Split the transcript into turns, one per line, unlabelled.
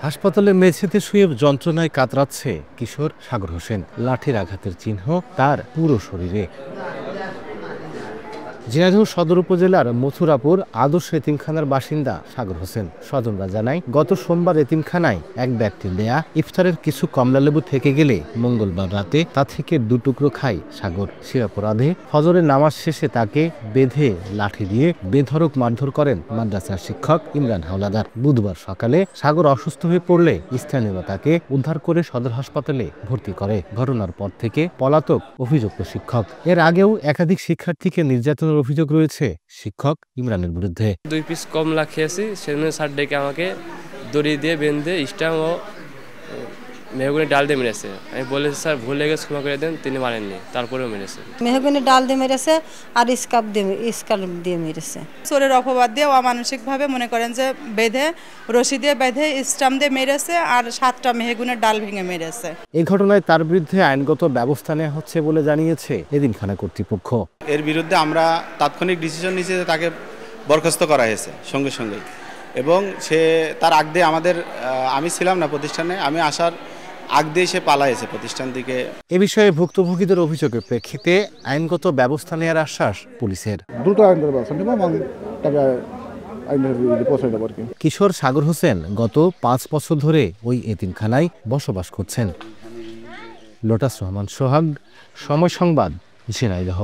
হাসপাতালে মেঝেতে শুয়ে যন্ত্রণায় কাতরাচ্ছে কিশোর সাগর হোসেন। লাঠির আঘাতের চিহ্ন তার পুরো শরীরে। ঝিনাইদহ সদর উপজেলার মথুরাপুর আদর্শ এতিমখানার বাসিন্দা সাগর হোসেন। স্বজনরা জানায়, গত সোমবার এতিমখানায় এক ব্যক্তির দেয়া ইফতারের কিছু কমলালেবু থেকে গেলে মঙ্গলবার রাতে তা থেকে 2 টুকরো খায় সাগর। সে অপরাধে ফজরের নামাজ শেষে তাকে বেঁধে লাঠি দিয়ে বেধড়ক মারধর করেন মাদ্রাসার শিক্ষক ইমরান হাওলাদার। বুধবার সকালে সাগর অসুস্থ হয়ে পড়লে স্থানীয়রা তাকে উদ্ধার করে সদর হাসপাতালে ভর্তি করে। ঘটনার পর থেকে পলাতক অভিযুক্ত শিক্ষক। এর আগেও একাধিক শিক্ষার্থীকে নির্যাতনের অভিযোগ রয়েছে শিক্ষক ইমরানের বিরুদ্ধে।
2 পিস কমলা খেয়েছি, সেজন্য স্যার ডেকে আমাকে দড়ি দিয়ে বেঁধে স্টাম ও মেহগুনি ডাল দিয়ে মেরেছে। আমি বলেছি স্যার ভুলে গেছে, ক্ষমা করে দেন। তিনি মানেননি, তারপরেও মেরেছে।
মেহগুনি ডাল দিয়ে মেরেছে আর স্কার্ফ দিয়ে মেরেছে।
চোরের অপবাদ দিয়ে অমানসিকভাবে মনে করেন যে বেঁধে রশি দিয়ে বেঁধে স্টাম দিয়ে মেরেছে আর 7টা মেহগুনের ডাল ভেঙে মেরেছে।
এই ঘটনায় তার বিরুদ্ধে আইনগত ব্যবস্থা নেওয়া হচ্ছে বলে জানিয়েছে এতিমখানা কর্তৃপক্ষ।
এর বিরুদ্ধে আমরা তাৎক্ষণিক ডিসিশন নিয়েছি যে তাকে বরখাস্ত করা হয়েছে সঙ্গে সঙ্গেই, এবং সে তার আগ দিয়ে আমি ছিলাম না প্রতিষ্ঠানে, আমি আসার আগ দিয়ে সে পালাইছে প্রতিষ্ঠান থেকে।
এ বিষয়ে ভুক্তভোগীদের অভিযোগের প্রেক্ষিতে আইনগত ব্যবস্থা নেওয়ার আশ্বাস পুলিশের।
দ্রুত আইনগত ব্যবস্থা নেব এবং তাকে পৌঁছে দেব।
কিশোর সাগর হোসেন গত 5 বছর ধরে ওই এতিমখানায় বসবাস করছেন। লোটাস রহমান সোহাগ, সময় সংবাদ, ঝিনাইদহ।